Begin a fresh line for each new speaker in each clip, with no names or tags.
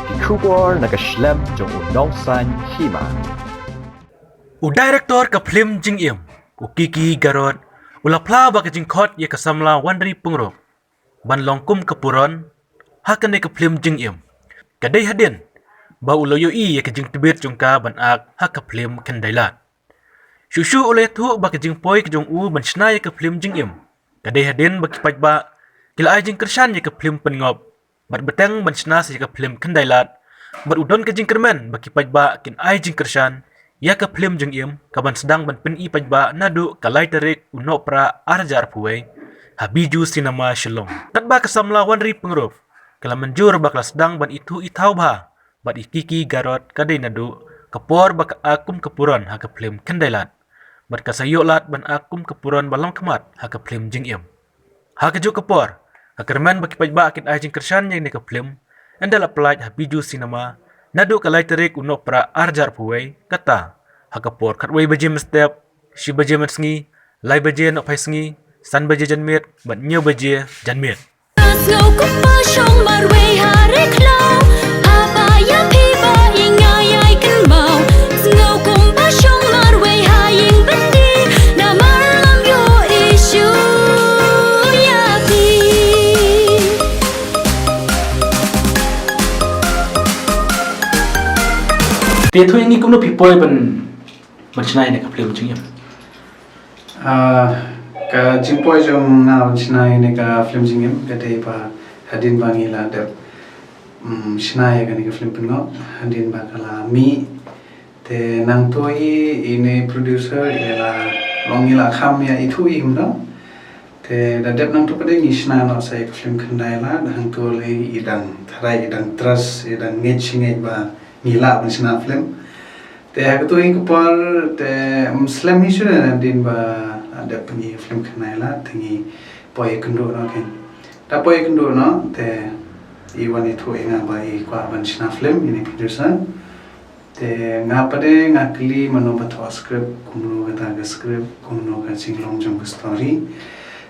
Kikubor nakaslem jong unongsan hima.
Director ka film jing im, Kiki Garot, ulapla ba ka jing khot ye ka samla wanri pungro. Ban longkum ka puron, hakan ka film jing im. Kadai hadin, ba uloyo ye ka jing tibet jong ka ban ak ha ka film kendailat. Shushu ulay tu ba ka jing poi ka jong u ban shna ye ka film jing im. Kadai hadin ba kipaj ba, kila ay jing kershan ye ka film pengop. Bat beteng ban shna ye ka film kendailat. Bat udon ka jing kermen ba kipaj ba kin ay jing kershan. Ya ka film jeng im kaban sedang ban pen i pajba nadu kalai terik uno pra arjar puwe habiju sinema shalom kat ba kasamla wanri pengruf kala menjur bakla sedang ban itu itau ba bat ikiki garot kadai nadu kapor bak akum kepuran ha ka film kendailat bat kasayo lat ban akum kepuran balang kemat ha ka film jeng im ha ka jo kapor ha kerman baki pajba akin ajing kershan yang ne ka film endala pelaj habiju sinema nadu kalai terik uno pra arjar puwe kata hakapor katway baje mestep shi baje matsngi lai baje no paisngi san baje janmit bat nyo baje janmit
ngau cũng mơ trong mà quê hà rét lâu hà bà ya pi bà yên ai ai kinh bào ngau cũng mơ trong mà quê hà yên bên đi na mar lam yo isu ya pi
te thôi ngi cũng no pipoi ban machnai ne ka film chingim
ka jingpoi jong na chinai ne ka film jingim ka te ba hadin bangi la de chinai ka ne ka film pingo hadin ba kala mi te nang toi ine producer ila longi la kham ya itu im no te da dep nang to pade ni chinai no sai ka film khandai la hang to le idang tharai idang trust idang ngechingai ba ni la ban china film te aku tu ingin par te Muslim isu dan din ba ada penyi film kenai lah tengi poi kendo no kan ta poi kendo no te iwan itu ingat ba I kwa ban china film ini producer te ngapade ngakli mano batwa script kumno kata ga script kumno ka cinglong jong story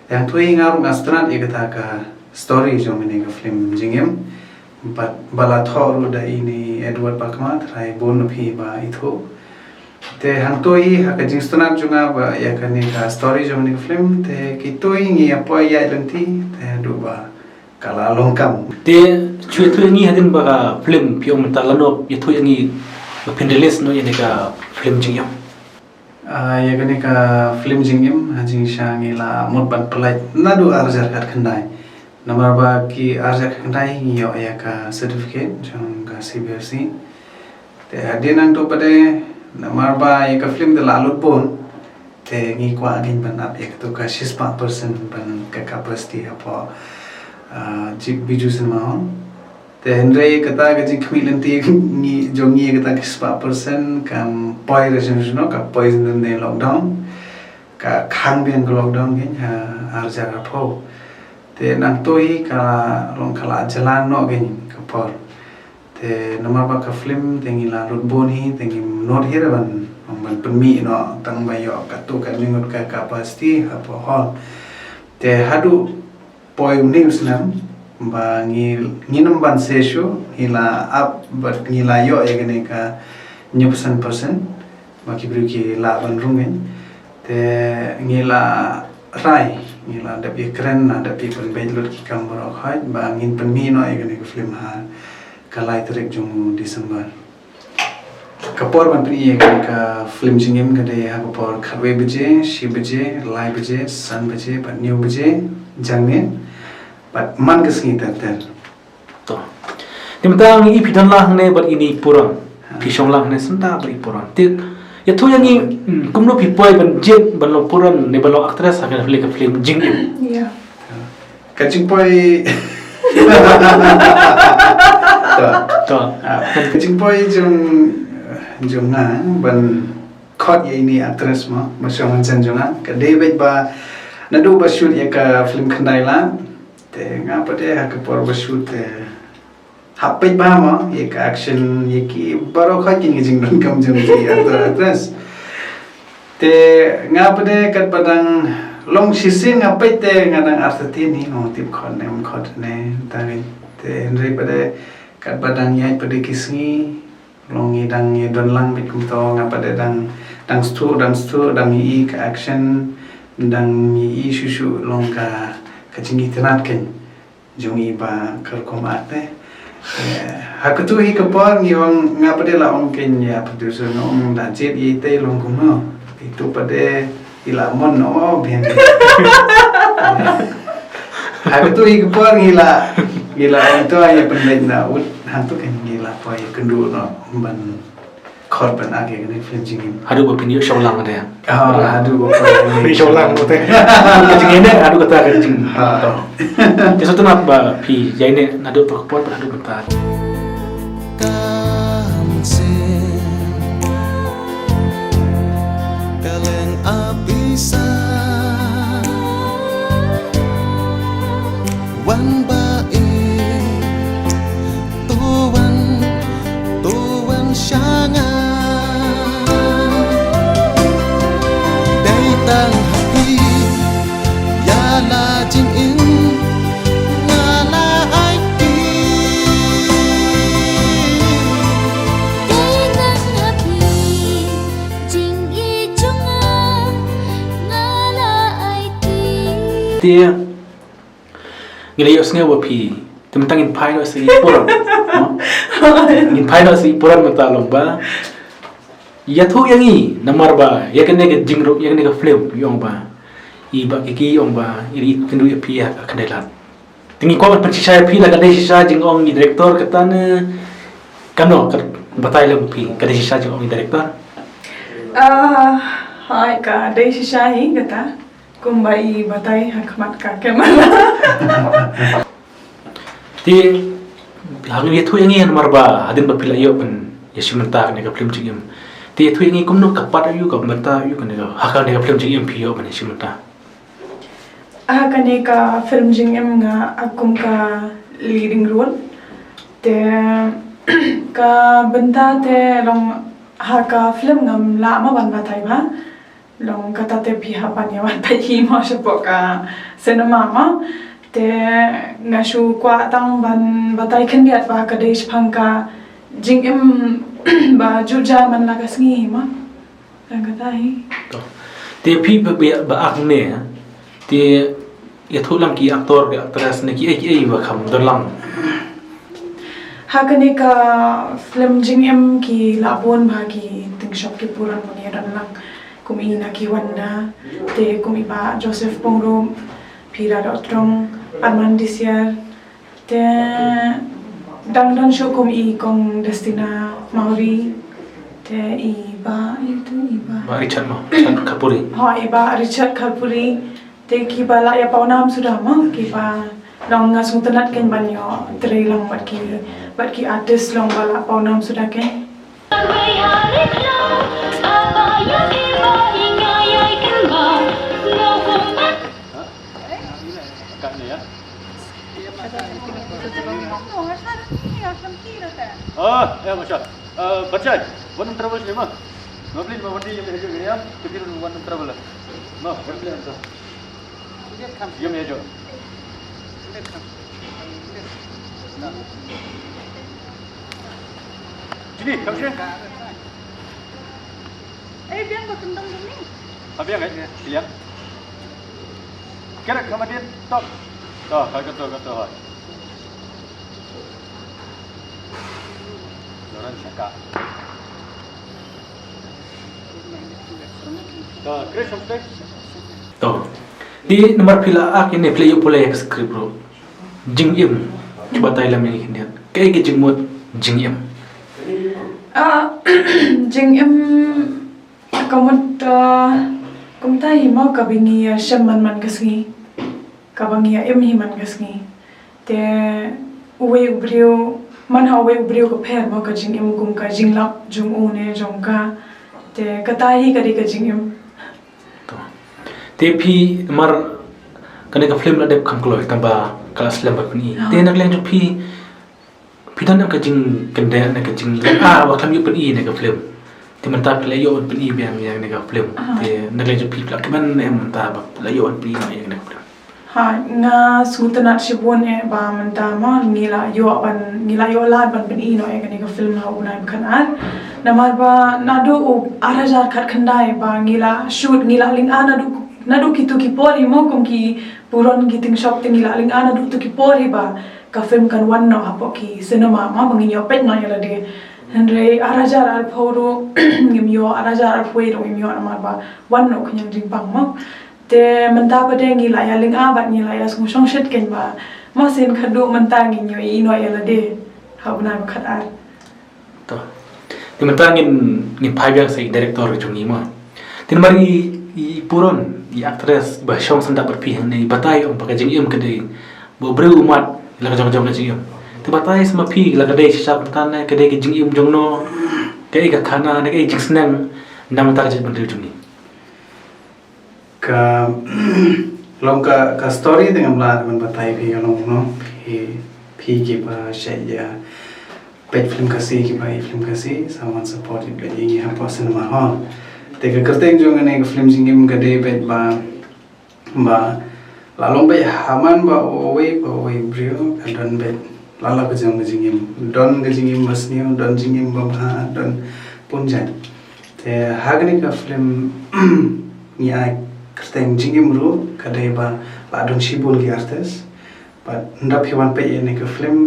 yang tu ingat ngastran ikata ka story jong ini ka film jingem but bala thoru da ini Edward Bakmat rai bon phi ba itho te hang toi ha ka jingstonat junga ba ya ka ni ka story jong ni film te ki toi ngi apa ya lenti te do ba kala longkam
te chui thôi ngi hadin ba ka film piong ta lano ye thôi ngi pendeles no ye ne ka film jingim
ya ka ni ka film jingim ha jing sha ngi la mot ban plai na do arjar kat khandai Nomor ba ki arjak kandai ngiyo ya ka certificate jong ka CBRC te adinang to pade nomor ba ya ka film de lalut pun te ngi kwa agin ban ap ya to ka 6% ban ka capacity apa jik biju sama te hendrai kata ka jik khmilenti ngi jong ngi kata 6% kam poi resolution ka poison de lockdown ka khang bian lockdown gen ha arjak apo te nang toi kala long kala jalan no gen kapor te nama ba ka film tengi la rut boni tengi not here ban penmi no tang bayo ka tu ka ningot ka capacity apa hall te hadu poi news nam ba nginam ban sesho hila up but ngila yo egene ka 9% ba ki bruki la ban rungen te ngila rai ngila da bi keren na da bi pen bejlot ki kamera khaj ba ngin pen mi no egane ko film ha kalai trek jung December kapor ban pri egane ka film jingem gade ha kapor kharwe beje shi beje lai beje san beje ba new beje jangme but man ka singi ter
to timtang I pidan lah ne bar ini purang pisong lah ne senta bar I purang te ya tu yang ni kumno pipoi ban jet ban lo puran ne ban lo actress akan film ka film jing
yeah
kacing poi
to
kacing poi jung na ban khot ye ni actress ma masong chan junga ka David ba nadu ba shoot ya ka film khandai la te nga pade ha ka por ba shoot hapit ba ma ye ka action ye ki baro kha ki jing ron kam jung ki actress te nga pade kat padang long sisi ngapit te ngadang artiti ni no tip khon nem khot ne ta te nri pade kat badang yai pada kisngi longi dang ye don lang bit kum to ngapa de dang stu dang i ka action dang i shushu long ka jingi tenat ken jungi ba kar komat hakutu hi kapor ngi ong ngapa de la ong ken ya producer no ong da jet i te long kum no itu pada ila mon no bien hakutu hi kapor gila ong to ya penlej na ut hantu kan gila pa ya kendu no ban korban age kan film jingin
Hadu opini show lang ada ya.
aduh
Di show lang mo te. Kajing ini adu kata kajing. Jadi satu nak ba pi jadi ini nado perkepot adu bentar.
Kalian abisa wan baik tuan syangan datang hati yala jing in ngala aiki
Kay nang happy Jing i chunga Ngala ay ti
Dia ngilayos nga wa pi tementang in pai no si poran. In pai no si poran matalong ba. Ya thu yang i namar ba ya kan nega jingro ya kan nega film yong ba. Iba kiki yong ba iri kendu ya pi ya kandelat. Tingi ko man sisa pi la kadai sisa jing ong ni director katana kano kat batai la pi kadai sisa jing ong ni director.
Hai ka dei shishahi gata kumbai batai hakmat ka kemala
Ti hang ya thu yang i namar ba adin ba pila yo pen ya simenta nega film jing Ti thu yang i kumno kapat ayu ka menta ayu kan nega hakal nega film jing pi yo pen simenta.
kane ka film jing em nga akum ka leading role te ka benta te long ka film ngam lama ban batai ba long kata te piha pan yawan pa hi mo siya ka cinema ma te nga shu kwa tang ban batai kan biat ba ka deish pang ka jing em ba juja man la ka sngi ma ang kata hi
Ti pi ba ak ne ti ya thu lang ki aktor ke aktris ne ki ai ba kham dolang.
kane ka film jing em ki labon ba ki ting shop ki puran mo ni ran lang kumi na ki wanda te kumi ba Joseph Pongro pira dotrong Armand Disiar te dan show kumi kong Destina Mauri te iba
Ba Richard mo Richard Kapuri.
iba Richard Kalpuri te ki ba la ya paunam sudah ma ki ba long ngasung tenat ken banyo tre long bat ki artist long bala paunam sudah ken
Marway hari klau Apa yang iba Ingay ay kan mau No kumbat
Masya. Bacaan, one travel ni mah. Ngobrol mah wandi yang hijau ni ya. Kita one travel lah. Mah, ngobrol tu. Yang hijau. Sini, kamu sini.
biar berkembang ni
Apa yang ni? Siang. Kira kemudian top. Toh, kata. Orang cakap. Chris, sampai.
To. Di nomor pila ak ini play yo pula ya script bro. Jing im. Coba tay lam ni hindian. Kay ki jing mot jing im.
jing em kamut kumta hima kabingi shaman man kasngi kabangi em himan kasngi te uwe ubrio man ha uwe ubrio ko pher ma ka jing em kum ka jing lap jung u ne jong ka te katai ka di ka jing em
To. Tapi nomor kena ka film ada kam keluar tambah kelas lembar ni. Te nak lanjut pi dan nak kajing kenda nak kajing wakam yu pen i nak film. Ti mentah pela yo pen i yang nak film. Te nak lanjut pi plak man em mentah ba pela yo pen i yang nak film.
Ha nga sultanat shibun ba mentama ngila yo lad ban ben ino kan ka film ha unai bkhanar namar ba nadu arajar khat khandai ba ngila shoot ngila ling nadu kitu ki pori mo kom ki puron giting shop ting ngila ling nadu tu ki pori ba ka film kan wan no hapo ki cinema ma bangin yo pet no yala de Andre arajar al photo ngimyo arajar al photo ngimyo namar ba wan no khanyang jing pang mo te menta pada ngila ya ling abat ngila ya sung song shet ken ba ma sen khadu menta nginyo i no ya lade ha buna ba khatar
to ti mentang ngin phai biang sei director jungi ma tin mari i puron i actress ba shong sanda perpi hang nei batai om pakai jing im kedai bo breu umat la ka jong jing im te batai sama pi la kedai sisa tan ne kedai ke jing im jong no kedai ka khana ne kedai jing senang nam ta jing bendel jungi
ka long ka story dengan mla man batai phi long no phi ki ba shaya pet film kasi ki ba film kasi someone supported by ye ha cinema hall te ka kerteng jong ne ka film jingim ka de pet ba la long ba haman ba oi brio ka don bet la ka jong jingim don ga jingim masnio don jingim ba don punjan te hagni ka film ni ai kerteng jingim ru kadai ba la don shibul ki artes but ndap hiwan pe ne ka film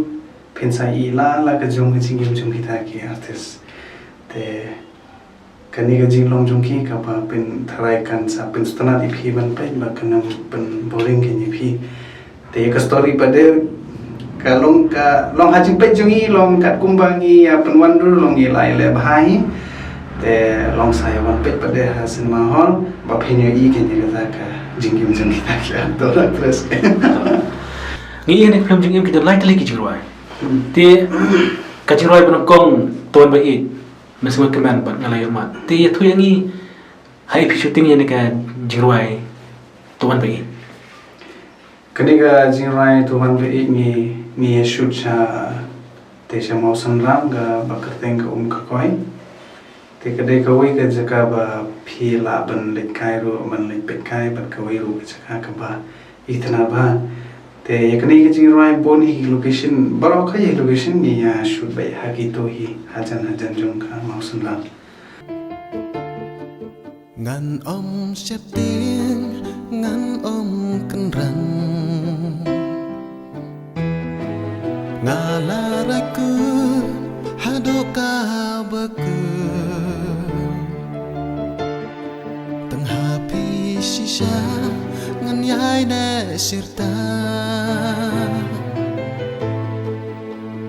pensa i la ka jong jingim jong kita ki artes te kani ga jing long jong ki ka ba pen tharai kan sa pen stana di phi ban pe ba kanam pen boring ki ni phi te ka story pa de ka long hajing pe jong i long kat kumbangi ya pen wandur long i lai le bhai te long saya wan pe pada cinema hall ba phenya I ke ni ka jingim jing kita ki to actress
ngi ne film jing im kita lai tali ki jirwai te ka jirwai ban kong ton ba I mesma keman ba ngalai mat te thu yangi hai phi shooting ne ka jirwai ton ba I
kani ga jingrai to man be ni shoot cha te sha mau sanram ga ba kerteng ka ka koi te kadai kawai ka jaka ba phi la ban le kai ro man le pe kai ba kawai ro jaka ka ba itna ba te yakni ka jingrai bon hi location baro ka ye location ni ya shoot ba ha ki to hi hajan jong ka mau sanram
ngàn ông xếp tiếng ngàn ông cân răng ngà la ra cứ hado ka ba cứ tang happy shisha ngàn yai ne sirta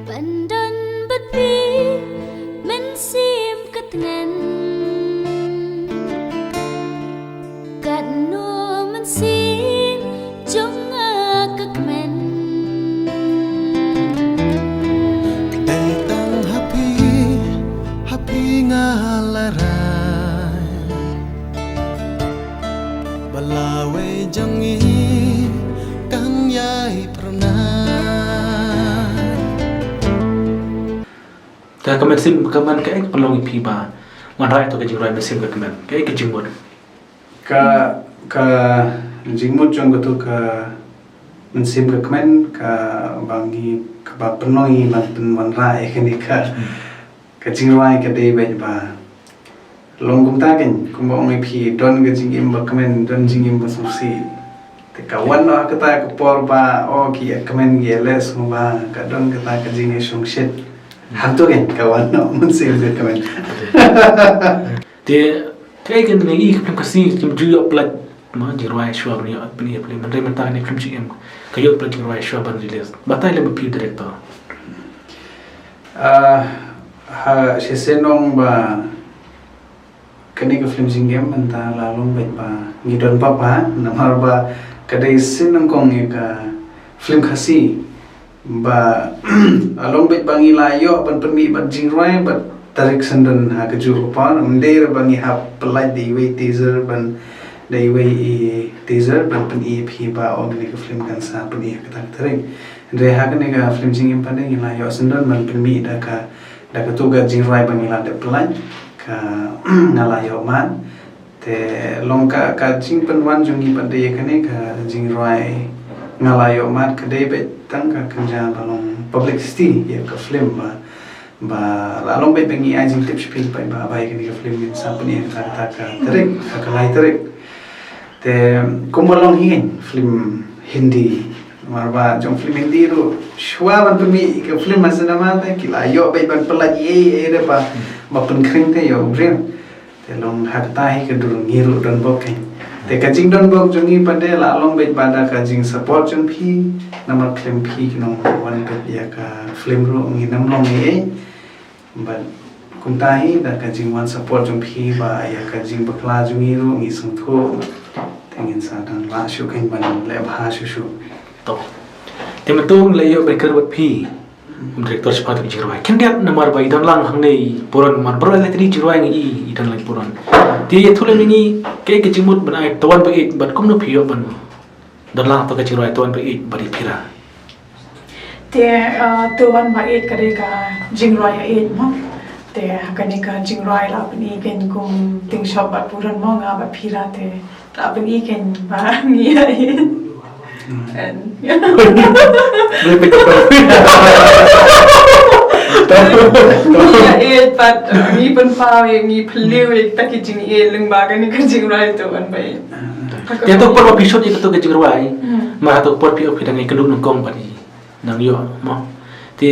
Pandan berpi mensim ketengan Kat no mensim jong kekemen
day tang happy ngalarai balawe jangi kan yai pernah
ta kamen sim kaman ka ek pelong pi ba ngan rai to ka jirwai mesim ka kamen ka ek jingmod
ka jingmut jong to ka mensim ka kmen ka bangi ka ba penoi man pen wan ra ekni ka jingrai ka dei ba long kum ta ken kum ong phi don ga jingim ba kmen don jingim ba susi te ka wan no ka ta ka por ba o ki kmen ge le su ba ka don ka ta ka jingi sung shet han to ken ka wan no mensim ka kmen
te kai kan ngi ik ka si kim ju yo plat ma jirwai shwa ni apni apni man re man ta ne film chi em ka yo plat jirwai shwa ban release batai le pi director
ha she senong ba kani ka film jingem manta la long ba ngidon papa namar ba kadai sinang kong ka film khasi ba along bet bangi la yo ban penmi ban jingrai ba tarik sandan ha ka ju pa mder bangi ha pelai di we teaser ban dai we teaser ban pen EP ba ogni ka film kan sa pen ka tak tarik re ha ka ne ka film jingem pa dai la yo sandan ban penmi da ka tu ga jingrai bangi la de pelai ka ngala yo man te long ka jing pen wan jungi pa dai ka ne ka jingrai ngalayo mat kedai bet tang ka kerja balong publicity ya ke film ba lalong bet bengi ajing tips pin ba bai ke film in sapni ka terik ka lai terik te kumbalong hingin film Hindi marba jong film Hindi ru shwa ban pemi ke film masana ma te kilayo bet ban pelaj ye re ba pen kring te yo brem te long hak tai ke dur ngiru don bok te kajing don bok jongi pande la long bet bada kajing support jong phi namar film phi kinong wan bet ya ka film ru ngi nam long ye ban kum tai da kajing wan support jong phi ba ya kajing bakla jongi ru ngi sung tho tengin sa dan la shu kain ban le bha shu
to tementung layo beker buat pi direktur sepatu jirwai kendiat nomor bai dan lang hang nei puron mar bro le tri jirwai ngi dan lang puron ti thule mingi ke jimut ban ai tawan ba it bat kum no phio ban dan lang to ke jirwai tawan ba it bari phira
te tuan ba it kare ka jingroi it mo te hakani ka jingroi la pani ken kum ting shop ba puran mo nga ba phira te la pani ken ba ngi ai and
boleh petok
it but ngi pen pa ngi phliu ik ta ki jing e lung ba kan ka jingroi tuan ba it
dia to por episode itu ke jirwai ma to por pi ophi dang ikelu nong kong bari nang yo mo ti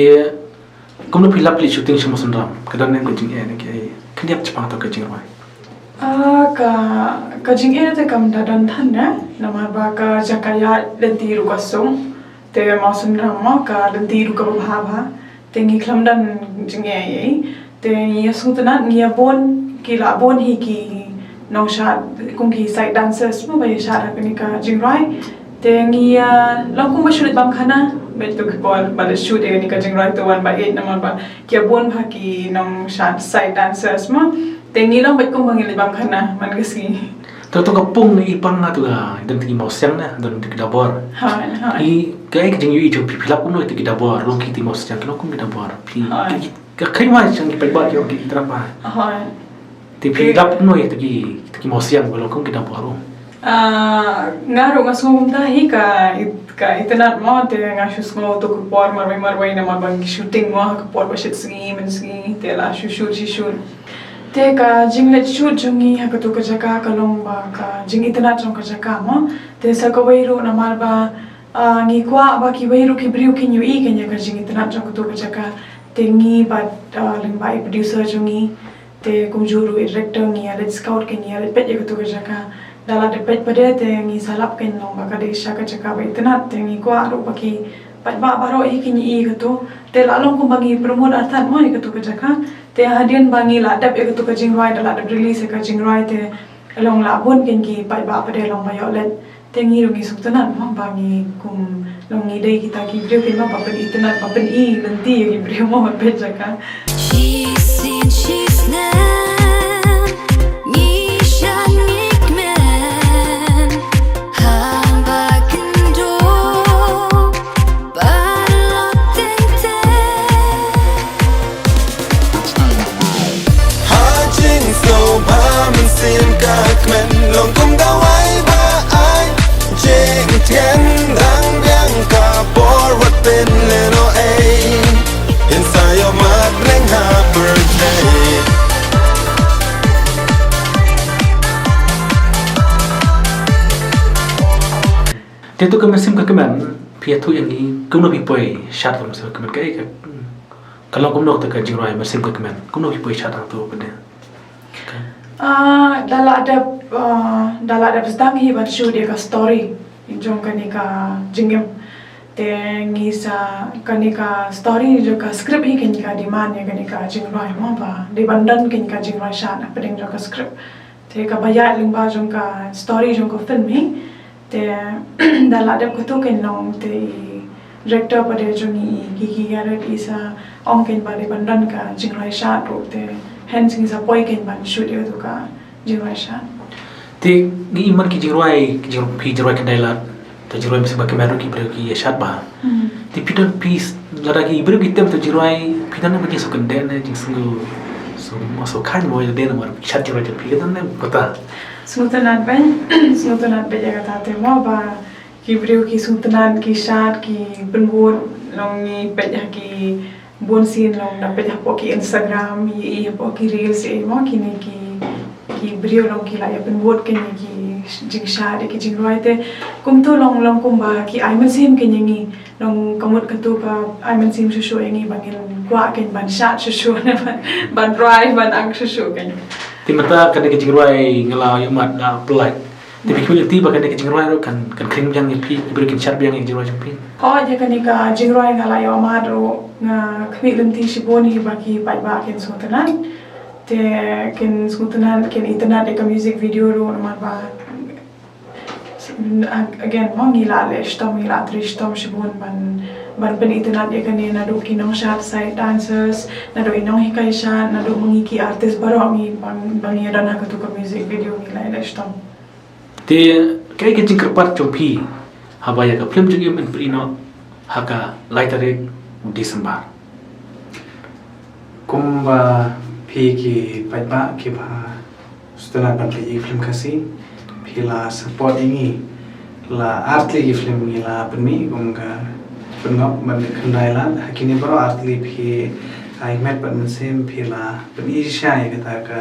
kum no pilap li shooting shimo sunram kadan ne ko jing e ne ke kendiap chapang to ke jirwai
ka jing e te kam da dan than na nama ba ka jakaya lenti ru ka sung te ma sun ram ka lenti ru ka bha bha te ngi khlam dan jing e ye te ngi sung ta ngi bon ki la bon hi ki no sha kung ki side dancers mo ba sha ra ni ka jing rai te ngi long kung ba shoot bam khana bet to ki bol ba shoot e ni ka jing rai to wan ba e nama ba ki bon bha ki nong sha side dancers mo tengi lang bet kung bangil bang kana man kasi
to kapung ni ipang na to dan tigi mau siang na dan tigi dabor i kai ke jing yu itu pilap kuno tigi dabor long ki ti mau siang kino kum dabor pi ka kai ma chang ki pegba yo ki trapa ti pilap kuno tigi mau siang belum kum ki dabor
ngaru ngasum ta hi ka internet mo te ngasus ngo to ko por marway na mabang shooting mo ka por ba shit singi men singi te la shoot te ka jinglet shoot jungi ha ka to ka jaka ka long ba ka jing internet jong ka jaka mo te sa ko wairu na mar ba ngi kwa ba ki wairu ki briu ki nyu i kenya ka jing internet jong ka to ka jaka te ngi ba ling ba producer jungi te kum juru director ngi let scout ki ngi let pet ka to ka jaka dala de pet pade te ngi salap ken long ba ka de sha ka jaka ba internet te ngi kwa ru ba ki pat ba baro i ki nyi i ka to te la long ko bangi promote arthat mo i ka to ka jaka te hadian bangi la dap e ka to ka jingrai da la dap release ka jingrai te long la bon ken ki pat ba pade long ba yo let te ngi ru ngi suktanan mo bangi kum long ngi dei kita ki video ken ma pa pen internet pa pen i lenti ki video mo pe jaka
She's seen, she's nan Ni shan nik men Hamba kendo Balok tente
Hajing so ba min sim ka kmen long kum da wai ba ai jing tien rang biang ka por wat pen le no ai inside your mouth bring her birthday
dia tu kemen sim ka kemen pia tu yang ni kum no pi poi shat lam so kemen kai ka kalau kum no ta ka jingrai mesim ka kemen kum no pi poi shat tu benda
dala ada sedang hi ban shoot dia ka story jong kani ka jingem te ngi sa kani ka story jo ka script hi kani ka demand ya kani ka jingrai mo ba de bandan kani ka jingrai sha na pedeng jo ka script te ka baya ling ba jong ka story jong ka film hi te dala ada ko to ken long te director pada jongi gigi ya re isa ong ken ba de bandan ka jingrai sha ro te hence ngi sa poi ken ban shoot dia tu ka jingrai sha
ti ni iman ki jingrai pi jingrai kedai la ta jingrai mesim ka kemen ki bre ki shat ba ti pidan piece lara ki bre ki tem ta jingrai pidan na ki so kende na jing sungu so mo so kan mo de na mar shat jingrai pi kan na kota
Smutanat ben jaga tate mo ba ki video ki sultanan ki shat ki penbut long ni pejah ki bon sin long na pejah po ki Instagram i po ki reels mo ki ni ki video long ki la ya penbut ke ni ki jing shat ki jing roi te kum tu long kum ba ki ai man sim ke ni long kamut katu ka ai man sim shu ngi bangin kwa ken ban shat shu na ban roi ban ang shu ke
Timata kan ke jingruai ngala yo mat da pelai. Tapi kau tiba kan ke jingruai ro kan kering yang pi beri kin yang jingruai jumpi.
Oh dia kan ka jingruai ngala yo mat ro nga kwi lenti siboni baki pai ba ken sultanan. Te ken sultanan ken internet ka music video ro mat ba. Again mo ngila le stom ngila tristom sibon ban pen internet ya kan na do kinong shot side dancers na do inong hikai shot na do mengiki artis baru mi bang ya dan ka music video ngila le stom.
Te kai ke jingkerpat jumpi. Habaya ka film jingim en prino haka laitare Desember.
Kumba pi ki paiba ki ba setelah bantai film kasi pila support ini la artli film ni la penmi kumga pengap man kendai la hakini baro artli pi ai met ban sem pila penmi sya kata ka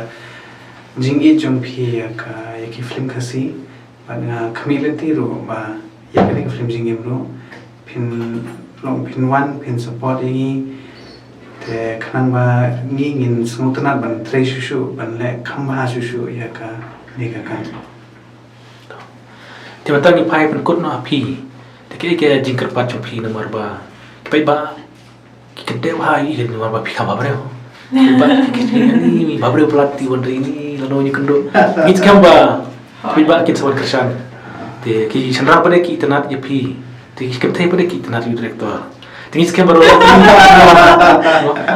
jingi jong pi ka yaki film kasi ban kamilenti ro ba yakani film jingi ro pin long pin one pin support ini te kanang ba ngingin smutanat ban tre shushu ban le khamba shushu ya ka ni ka kan
Timata ni pai pen kot no api. Te ke jingkerpat jumpi nomor ba. Pai ba ki kede ba i de nomor ba pi ka ba bre. Ba ki ni ba bre pelati wandri ni lano ni kendo. Git kam ba. Pai ba ki sawan kersan. Te ki chandra pada ki tanat ye pi. Te ki kemthai pada ki tanat director. Tingis kam baro.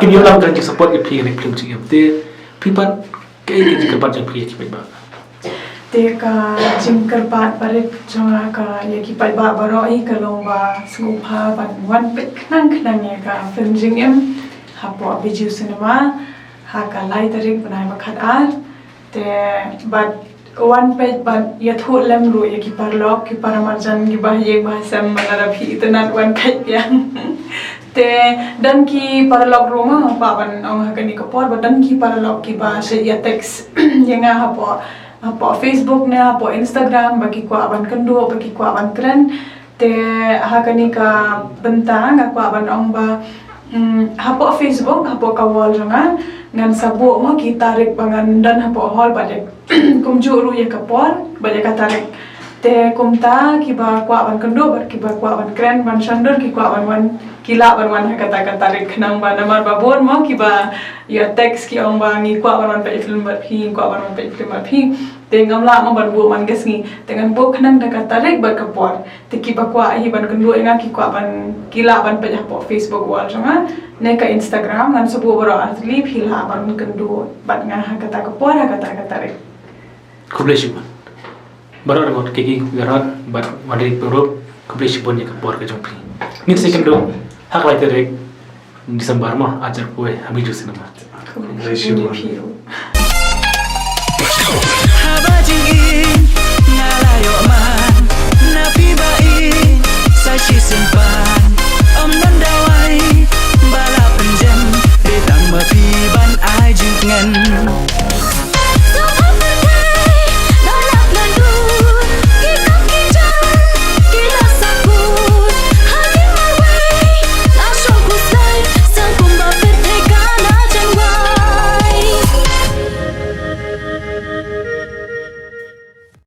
Ki ni ulam kan support ye pi ni film chi. Te pi pan ke jingkerpat jumpi ki pai ba.
Te ka jingkerpat parit jonga ka yaki pai ba baro I ka lomba sngupha ban wan pet knang ya ka film jingem hapo biju cinema ha ka laitarik banai bakhat ar te bat wan pet bat yathu lem ru yaki parlok ki paramarjan ki bah ye bah sam manara phi itanat wan pet yang te dan ki paralog roma pa ban ong hakani ka por dan ki paralog ki ba se ya text yenga hapo Facebook na hapo Instagram bagi ko aban kendo bagi ko aban kren te hakani ka bentang aku aban ong ba hapo Facebook hapo ka wall janga ngan sabo mo ki tarik bangan dan hapo hall balik kumju ru ya ka por balik ka tarik te kumta ki ba ko aban kendo bar ki ba ko aban kren ban shandor ki ko aban wan kila ban wan kata tarik kenang ba namar babon mo ki ba ya text ki ong ba ngi ko aban pe film bar phi ko aban pe film bar phi tengam la mo ban bu man gesngi dengan bu kenang da tarik bar ka por te ki ba ko hi ban kendo enga ki ko aban kila ban pe po Facebook wal janga ne ka Instagram ngan sebu baro asli phila ban kendo ban nga kata ka por kata tarik
Kublesi man. Baru ngot kiki garat bat mari puro kublesi pun ya ka por ka jumpi. Ni second do hak laitare Desember ma ajar kue habiju cinema.
Habajing ngalayo man napi bai sa simpan